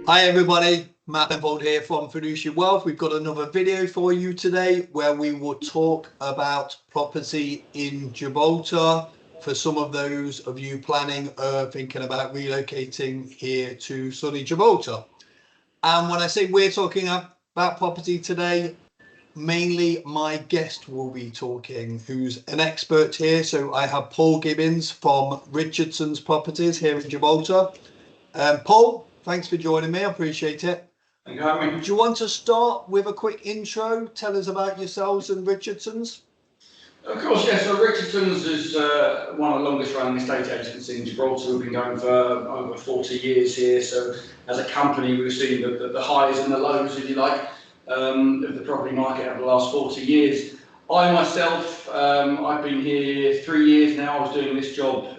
Hi everybody, Matt Penfold here from Fiduciary Wealth. We've got another video for you today where we will talk about property in Gibraltar for some of those of you planning or thinking about relocating here to sunny Gibraltar. And when I say we're talking about property today, mainly my guest will be talking, who's an expert here. So I have Paul Gibbens from Richardson's Properties here in Gibraltar. Paul, thanks for joining me. I appreciate it. Thank you for having me. Do you want to start with a quick intro? Tell us about yourselves and Richardson's. Of course, yeah. So Richardson's is one of the longest running estate agents in Gibraltar. We've been going for over 40 years here. So as a company, we've seen the highs and the lows, if you like, of the property market over the last 40 years. I myself, I've been here 3 years now. I was doing this job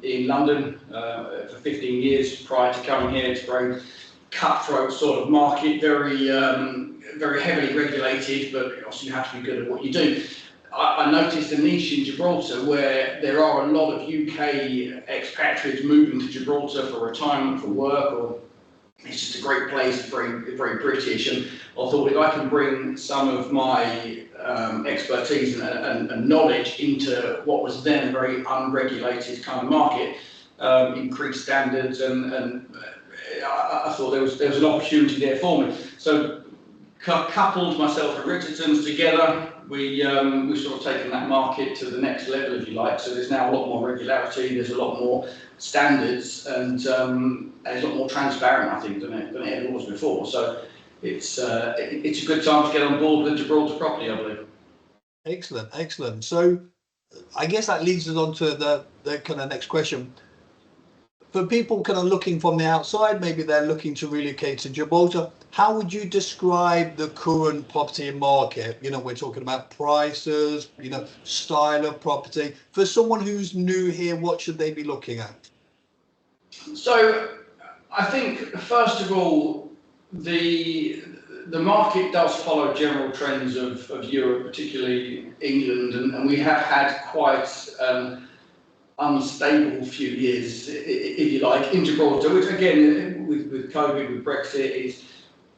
in London for 15 years prior to coming here. It's a very cutthroat sort of market, very heavily regulated, but obviously you have to be good at what you do. I noticed a niche in Gibraltar where there are a lot of UK expatriates moving to Gibraltar for retirement, for work, or it's just a great place, very British, and I thought if I can bring some of my expertise and knowledge into what was then a very unregulated kind of market, increased standards, and I thought there was an opportunity there for me. So coupled myself and Richardson's together, we sort of taken that market to the next level, if you like. So there's now a lot more regularity, there's a lot more standards, and it's a lot more transparent, I think, than it ever was before. So it's a good time to get on board with Gibraltar property, I believe. Excellent, excellent. So I guess that leads us on to the kind of next question. For people kind of looking from the outside, maybe they're looking to relocate to Gibraltar, how would you describe the current property market? You know, we're talking about prices, you know, style of property. For someone who's new here, what should they be looking at? So I think, first of all, the market does follow general trends of Europe, particularly England, and we have had quite unstable few years, if you like, in Gibraltar, which again, with COVID, with Brexit,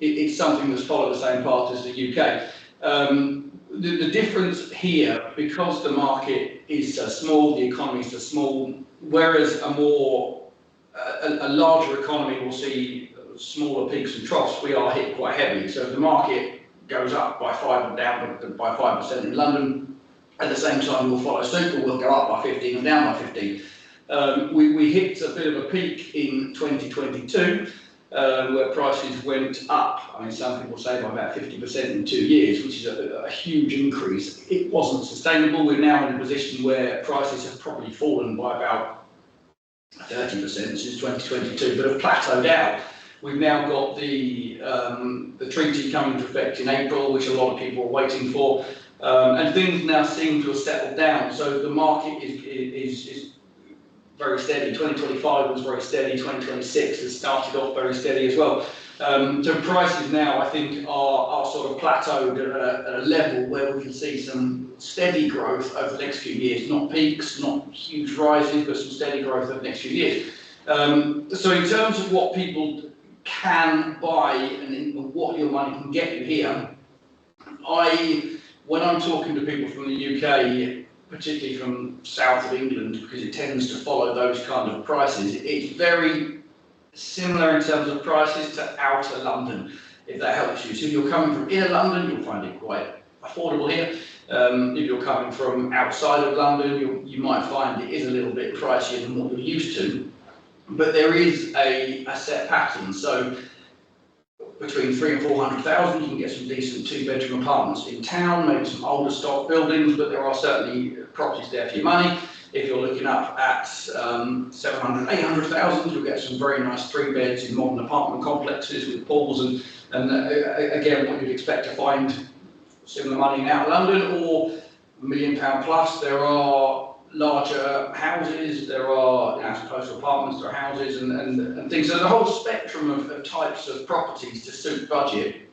it's something that's followed the same path as the UK. The difference here, because the market is so small, the economy is so small, whereas a larger economy will see smaller peaks and troughs, we are hit quite heavily. So if the market goes up by 5 and down by 5% in London, at the same time we'll follow suit, or we'll go up by 15 and down by 15. We hit a bit of a peak in 2022, where prices went up. I mean, some people say by about 50% in 2 years, which is a huge increase. It wasn't sustainable. We're now in a position where prices have probably fallen by about 30% since 2022, but have plateaued out. We've now got the treaty coming into effect in April, which a lot of people are waiting for, and things now seem to have settled down. So the market is very steady. 2025 was very steady. 2026 has started off very steady as well. So prices now, I think, are sort of plateaued at a level where we can see some steady growth over the next few years. Not peaks, not huge rises, but some steady growth over the next few years. So in terms of what people can buy and what your money can get you here, when I'm talking to people from the UK, particularly from south of England, because it tends to follow those kind of prices, it's very similar in terms of prices to outer London, if that helps you. So if you're coming from inner London, you'll find it quite affordable here. If you're coming from outside of London, you might find it is a little bit pricier than what you're used to. But there is a set pattern. So between 300,000 and 400,000, you can get some decent 2-bedroom apartments in town, maybe some older stock buildings, but there are certainly properties there for your money. If you're looking up at 700,000, 800,000, you'll get some very nice 3-beds in modern apartment complexes with pools and again, what you'd expect to find similar money in outer London, or £1 million plus. There are larger houses, there are, as opposed to apartments, there are houses and things. So the whole spectrum of types of properties to suit budget.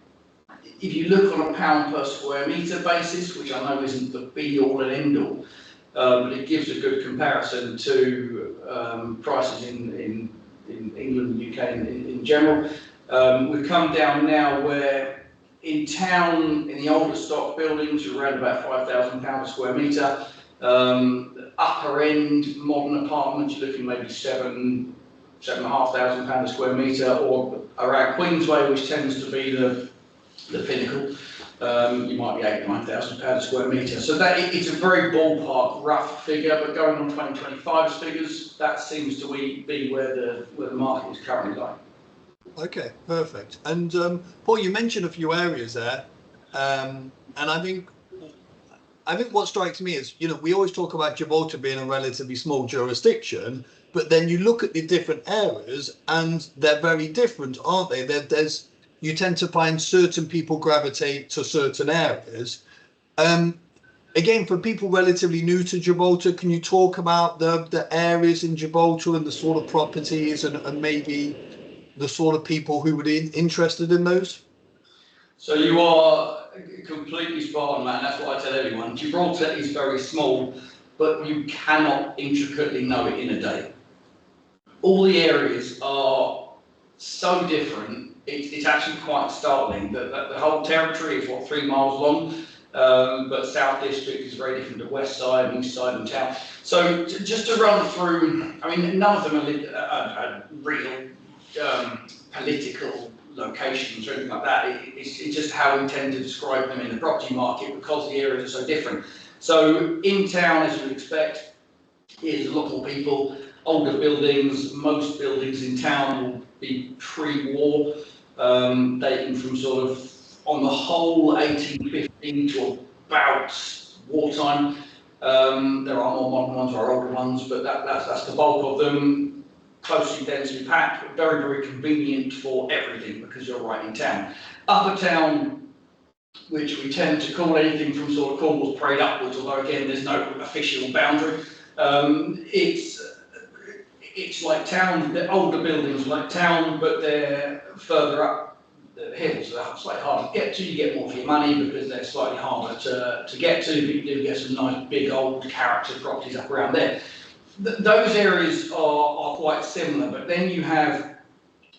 If you look on a £1 per square metre basis, which I know isn't the be-all and end-all, but it gives a good comparison to prices in England and UK in general. We've come down now where in town, in the older stock buildings, you're around about £5,000 a square metre. Upper end modern apartments, you're looking maybe £7,500 a square metre, or around Queensway, which tends to be the pinnacle. You might be £8,000 to £9,000 a square metre. So that it's a very ballpark, rough figure, but going on 2025's figures, that seems to be where the market is currently lying. Okay, perfect. And Paul, you mentioned a few areas there, and I think what strikes me is, we always talk about Gibraltar being a relatively small jurisdiction, but then you look at the different areas and they're very different, aren't they? You tend to find certain people gravitate to certain areas. Again, for people relatively new to Gibraltar, can you talk about the areas in Gibraltar and the sort of properties and maybe the sort of people who would be interested in those? So you are completely spot on, Matt. That's what I tell everyone. Gibraltar is very small, but you cannot intricately know it in a day. All the areas are so different, it's actually quite startling. The whole territory is, 3 miles long, but South District is very different to West Side, East Side and Town. So just to run through, none of them are real political locations or anything like that. It's just how we tend to describe them in the property market because the areas are so different. So in town, as you would expect, is a lot more people, older buildings. Most buildings in town will be pre-war, dating from sort of, on the whole, 1850 to about wartime. There are more modern ones or older ones, but that's the bulk of them. Closely densely packed, but very, very convenient for everything because you're right in town. Upper town, which we tend to call anything from sort of Cornwall's Parade upwards, although again there's no official boundary. It's like town. The older buildings like town, but they're further up the hills. So they're slightly harder to get to. You get more for your money because they're slightly harder to get to, but you do get some nice big old character properties up around there. Those areas are quite similar, but then you have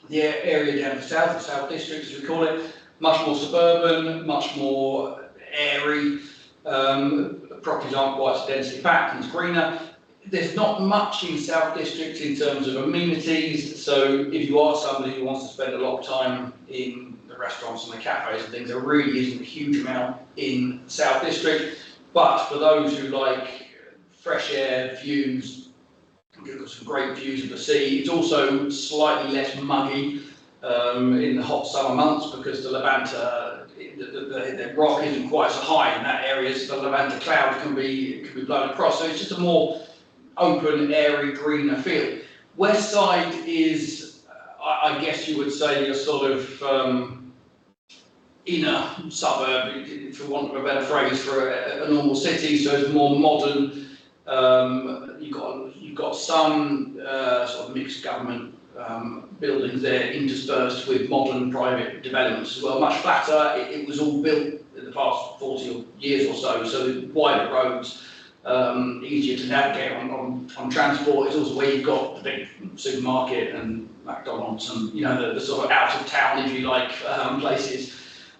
the area down the South District, as we call it, much more suburban, much more airy. Properties aren't quite so densely packed and it's greener. There's not much in South District in terms of amenities, so if you are somebody who wants to spend a lot of time in the restaurants and the cafes and things, there really isn't a huge amount in South District. But for those who like fresh air, views, you've got some great views of the sea. It's also slightly less muggy in the hot summer months because the Levanta, the rock isn't quite so high in that area, so the Levanta cloud can be blown across. So it's just a more open, airy, greener feel. West Side is, I guess you would say, a sort of inner suburb, for want of a better phrase, for a normal city. So it's more modern. You've got some sort of mixed government buildings there interspersed with modern private developments as well, much flatter. It was all built in the past 40 years or so wider roads, easier to navigate on transport. It's also where you've got the big supermarket and McDonald's and the sort of out of town, if you like, places.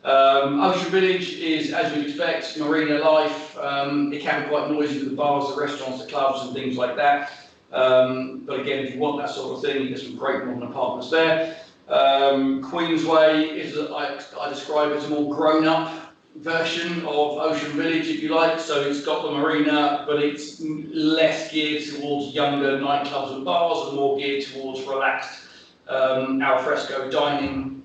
Ocean Village is, as you'd expect, marina life. It can be quite noisy with the bars, the restaurants, the clubs and things like that. But again, if you want that sort of thing, you get some great modern apartments there. Queensway is, I describe it as a more grown-up version of Ocean Village, if you like. So it's got the marina, but it's less geared towards younger nightclubs and bars and more geared towards relaxed al fresco dining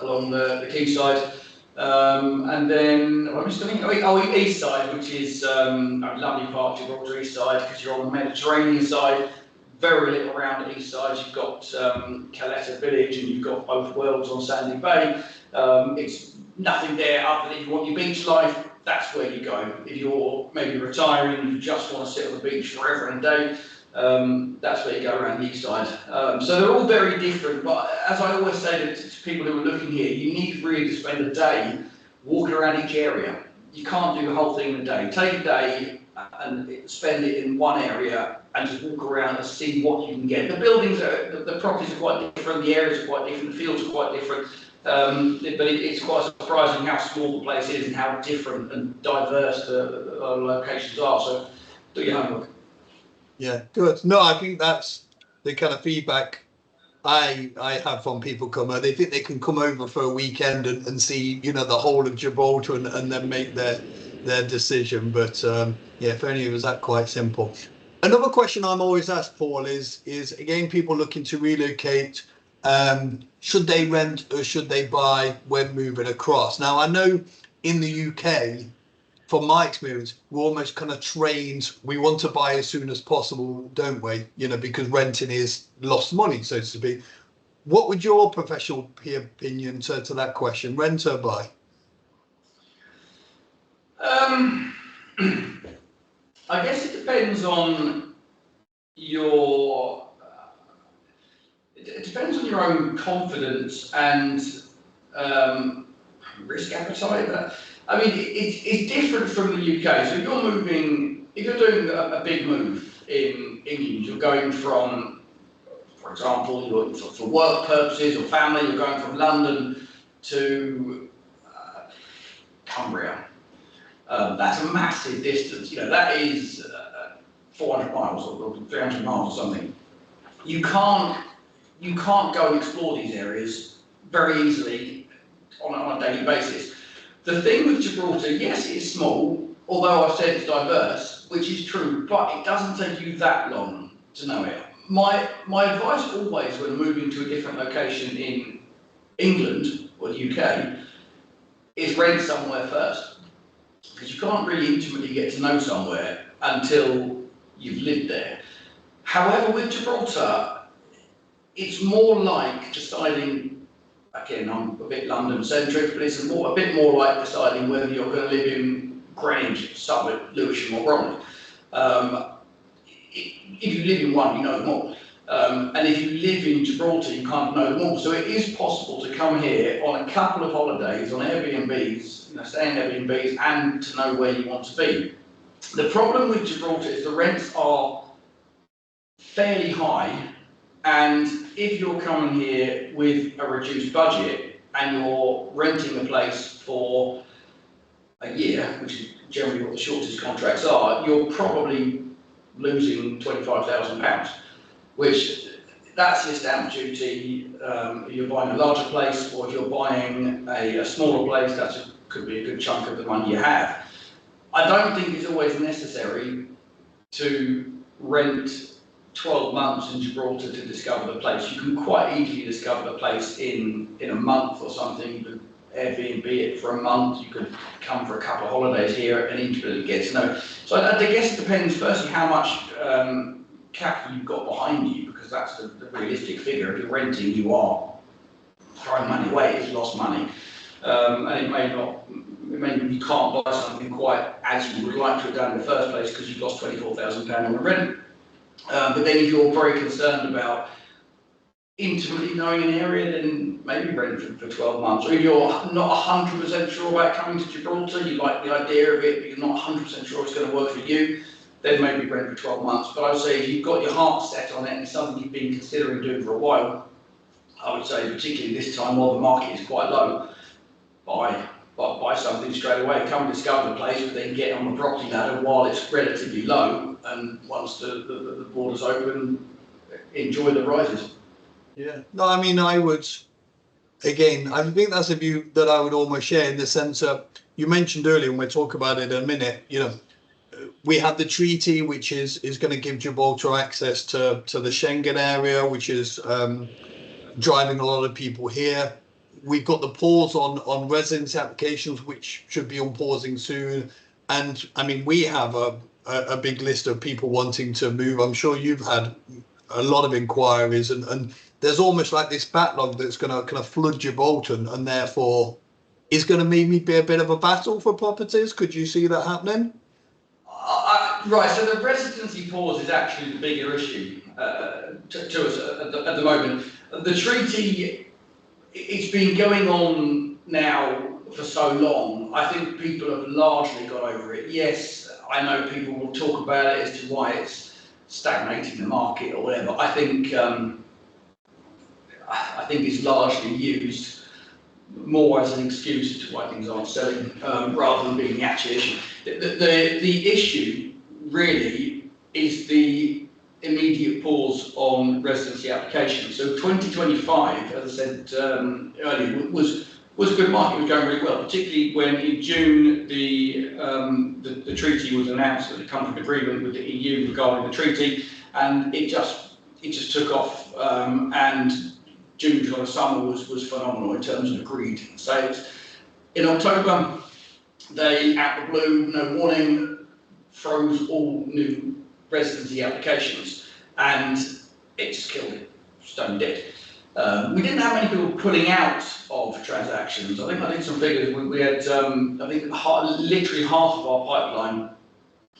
along the quayside. And then I'm just thinking, East Side, which is a lovely part of Gibraltar East Side because you're on the Mediterranean side. Very little around the East Side. You've got Caleta Village and you've got both worlds on Sandy Bay. It's nothing there other than if you want your beach life, that's where you go. If you're maybe retiring and you just want to sit on the beach forever and a day, that's where you go around the East Side. So they're all very different, but as I always say to people who are looking here, you need really to spend a day walking around each area. You can't do the whole thing in a day. Take a day and spend it in one area and just walk around and see what you can get. The buildings, the properties are quite different, the areas are quite different, the fields are quite different. But it's quite surprising how small the place is and how different and diverse the locations are. So do your homework. Yeah, good. No, I think that's the kind of feedback I have from people come over. They think they can come over for a weekend and see, you know, the whole of Gibraltar and then make their decision. But yeah, for any of us, that's quite simple. Another question I'm always asked, Paul, is again, people looking to relocate, should they rent or should they buy when moving across? Now, I know in the UK, from my experience, we're almost kind of trained. We want to buy as soon as possible, don't we? You know, because renting is lost money, so to speak. What would your professional opinion to that question? Rent or buy? I guess it depends on your. It depends on your own confidence and risk appetite. I mean, it's different from the UK. So if you're doing a big move in England, you're going from, for example, for work purposes or family, you're going from London to Cumbria. That's a massive distance. You know, that is 400 miles or 300 miles or something. You can't go and explore these areas very easily on a daily basis. The thing with Gibraltar, yes, it is small, although I've said it's diverse, which is true, but it doesn't take you that long to know it. My advice always when moving to a different location in England or the UK is rent somewhere first, because you can't really intimately get to know somewhere until you've lived there. However, with Gibraltar, it's more like deciding, again, I'm a bit London-centric, but it's a bit more like deciding whether you're going to live in Greenwich, Southwark, Lewisham or Bromley. If you live in one, you know them all. And if you live in Gibraltar, you kind of know them all. So it is possible to come here on a couple of holidays, on Airbnbs, you know, stay in Airbnbs, and to know where you want to be. The problem with Gibraltar is the rents are fairly high, and if you're coming here with a reduced budget and you're renting a place for a year, which is generally what the shortest contracts are, you're probably losing £25,000, which that's your stamp duty. If you're buying a larger place, or if you're buying a smaller place, that could be a good chunk of the money you have. I don't think it's always necessary to rent 12 months in Gibraltar to discover the place. You can quite easily discover the place in a month or something. You could Airbnb it for a month. You could come for a couple of holidays here and intimately get to know. So I guess it depends firstly how much capital you've got behind you, because that's the realistic figure. If you're renting, you are throwing money away. It's lost money, and you can't buy something quite as you would like to have done in the first place because you've lost £24,000 on the rent. But then if you're very concerned about intimately knowing an area, then maybe rent for 12 months. Or if you're not 100% sure about coming to Gibraltar, you like the idea of it, but you're not 100% sure it's going to work for you, then maybe rent for 12 months. But I would say if you've got your heart set on it and it's something you've been considering doing for a while, I would say particularly this time while the market is quite low, buy something straight away. Come discover the place, but then get on the property ladder while it's relatively low, and once the borders open, enjoy the rises. Yeah, no, I mean, I think that's a view that I would almost share, in the sense of, you mentioned earlier, when we talk about it in a minute, you know, we have the treaty, which is going to give Gibraltar access to the Schengen area, which is driving a lot of people here. We've got the pause on residency applications, which should be unpausing soon. And I mean, we have a big list of people wanting to move. I'm sure you've had a lot of inquiries, and there's almost like this backlog that's going to kind of flood Gibraltar, and therefore is going to maybe be a bit of a battle for properties. Could you see that happening? Right, so the residency pause is actually the bigger issue to us at the moment. The treaty, it's been going on now for so long. I think people have largely got over it. Yes, I know people will talk about it as to why it's stagnating the market or whatever. I think it's largely used more as an excuse to why things aren't selling, rather than being the actual issue. The issue really is the immediate pause on residency applications. So 2025, as I said earlier, was a good market. It was going really well, particularly when in June the treaty was announced, that had come to an agreement with the EU regarding the treaty, and it just took off. And June, July, summer was phenomenal in terms of agreed sales. In October, they, out of the blue, no warning, froze all new residency applications, and it just killed it, stone dead. We didn't have many people pulling out of transactions. I think I did some figures. We had, I think, literally half of our pipeline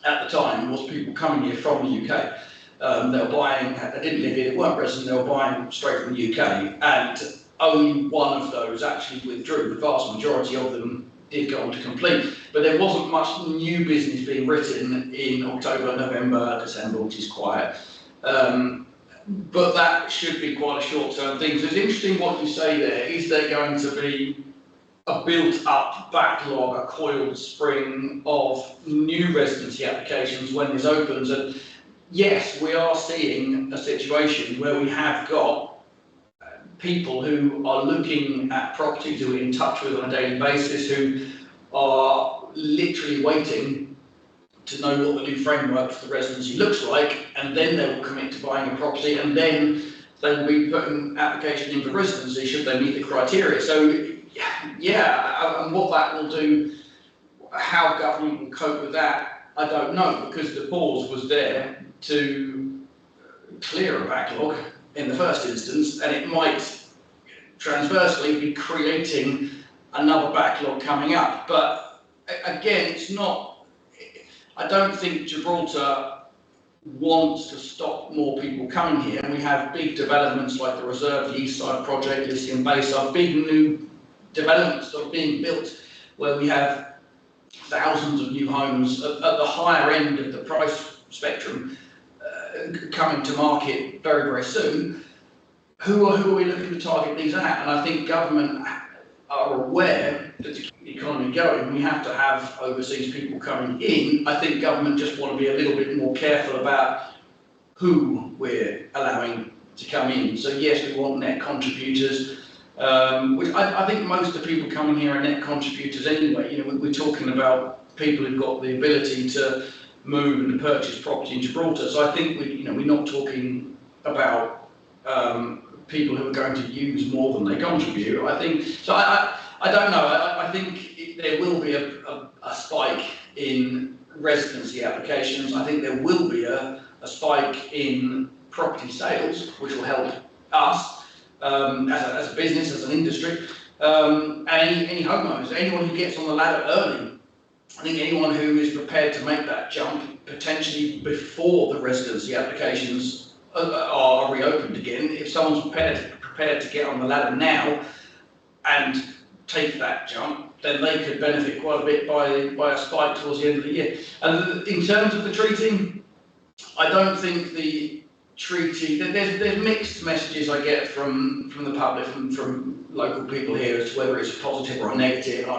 at the time was people coming here from the UK. They were buying, they didn't live here, they weren't resident, they were buying straight from the UK, and only one of those actually withdrew. The vast majority of them did go on to complete, but there wasn't much new business being written in October, November, December, which is quiet. But that should be quite a short-term thing. So it's interesting what you say there. Is there going to be a built-up backlog, a coiled spring of new residency applications when this opens? And yes, we are seeing a situation where we have got people who are looking at properties, who we're in touch with on a daily basis, who are literally waiting to know what the new framework for the residency looks like, and then they will commit to buying a property, and then they will be putting application in for residency should they meet the criteria. So yeah, and what that will do, how government will cope with that, I don't know, because the pause was there to clear a backlog in the first instance, and it might transversely be creating another backlog coming up. But again, it's not, I don't think Gibraltar wants to stop more people coming here. And we have big developments like the Reserve, the East Side project, Lithium Bayside, big new developments that are being built where we have thousands of new homes at the higher end of the price spectrum coming to market very, very soon. Who are we looking to target these at? And I think government are aware that to keep the economy going, we have to have overseas people coming in. I think government just want to be a little bit more careful about who we're allowing to come in. So yes, we want net contributors, which I think most of the people coming here are net contributors anyway. You know, we're talking about people who've got the ability to move and to purchase property in Gibraltar. So I think we're not talking about people who are going to use more than they contribute. I think so. I don't know. I think there will be a spike in residency applications. I think there will be a spike in property sales, which will help us as a business, as an industry, and any homeowners, anyone who gets on the ladder early. I think anyone who is prepared to make that jump, potentially before the residency applications are reopened again, if someone's prepared to get on the ladder now and take that jump, then they could benefit quite a bit by a spike towards the end of the year. And in terms of the treaty, I don't think the treaty, there's mixed messages I get from the public and from local people here as to whether it's positive or a negative.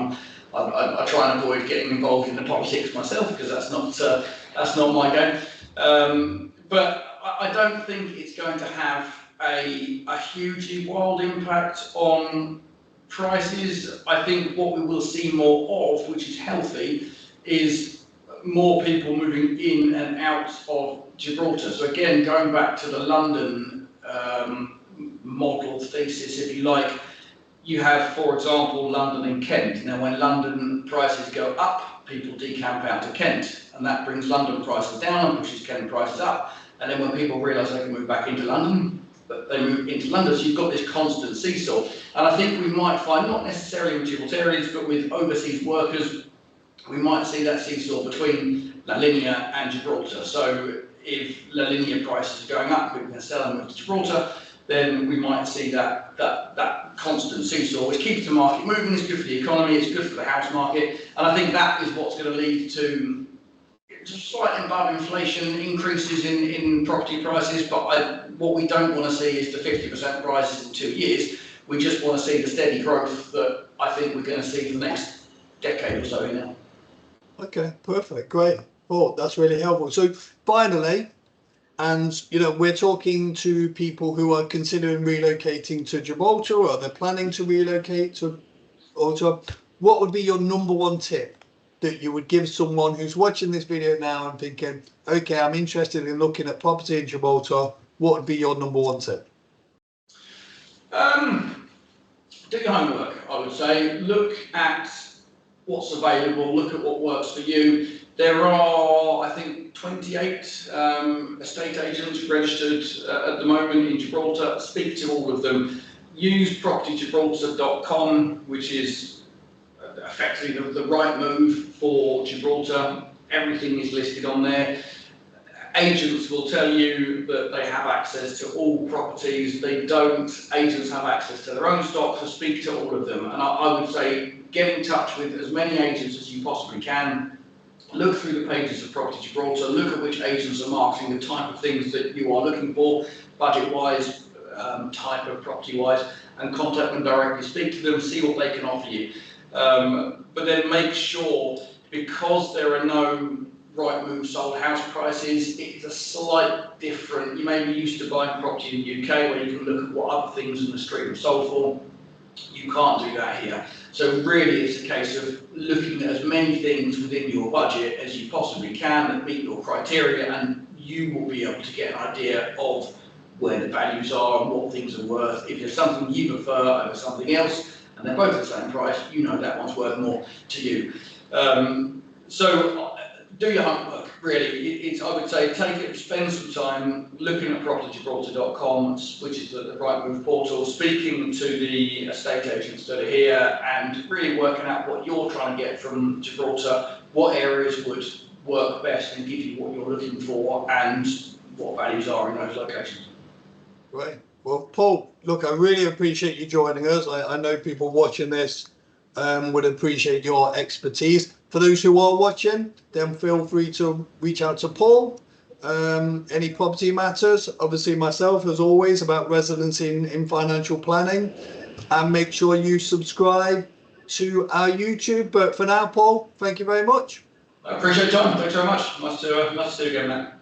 I try and avoid getting involved in the politics myself because that's not my game. But I don't think it's going to have a hugely wild impact on prices. I think what we will see more of, which is healthy, is more people moving in and out of Gibraltar. So again, going back to the London model thesis, if you like, you have, for example, London and Kent. Now, when London prices go up, people decamp out to Kent, and that brings London prices down and pushes Kent prices up. And then when people realise they can move back into London, they move into London. So you've got this constant seesaw. And I think we might find, not necessarily with Gibraltarians, but with overseas workers, we might see that seesaw between La Linea and Gibraltar. So if La Linea prices are going up, people can sell and move to Gibraltar, then we might see that constant seesaw, which keeps the market moving. It's good for the economy, it's good for the house market, and I think that is what's going to lead to slightly above inflation increases in property prices, but what we don't want to see is the 50% rises in 2 years. We just want to see the steady growth that I think we're going to see for the next decade or so now. Okay, perfect, great. Oh, that's really helpful. So finally, and we're talking to people who are considering relocating to Gibraltar, or they're planning to relocate to Gibraltar. What would be your number one tip that you would give someone who's watching this video now and thinking, okay, I'm interested in looking at property in Gibraltar? What would be your number one tip? Do your homework, I would say. Look at what's available, look at what works for you. There are, I think, 28 estate agents registered at the moment in Gibraltar. Speak to all of them. Use propertygibraltar.com, which is effectively the right move for Gibraltar. Everything is listed on there. Agents will tell you that they have access to all properties. They don't. Agents have access to their own stock, so speak to all of them. And I would say get in touch with as many agents as you possibly can. Look through the pages of Property Gibraltar. Look at which agents are marketing the type of things that you are looking for, budget-wise, type of property-wise, and contact them directly. Speak to them, see what they can offer you. But then make sure, because there are no right move sold house prices, it's a slight different. You may be used to buying property in the UK where you can look at what other things in the street have sold for. You can't do that here. So really it's a case of looking at as many things within your budget as you possibly can that meet your criteria, and you will be able to get an idea of where the values are and what things are worth. If there's something you prefer over something else and they're both the same price, that one's worth more to you. So do your homework, really. I would say spend some time looking at propertygibraltar.com, which is the right move portal, speaking to the estate agents that are here and really working out what you're trying to get from Gibraltar, what areas would work best and give you what you're looking for and what values are in those locations. Great. Well, Paul, look, I really appreciate you joining us. I know people watching this would appreciate your expertise. For those who are watching, then feel free to reach out to Paul. Any property matters, obviously myself, as always, about residency in financial planning. And make sure you subscribe to our YouTube. But for now, Paul, thank you very much. I appreciate it, John. Thanks very much. Nice to see you again, Matt.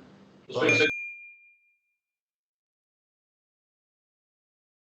We'll speak soon.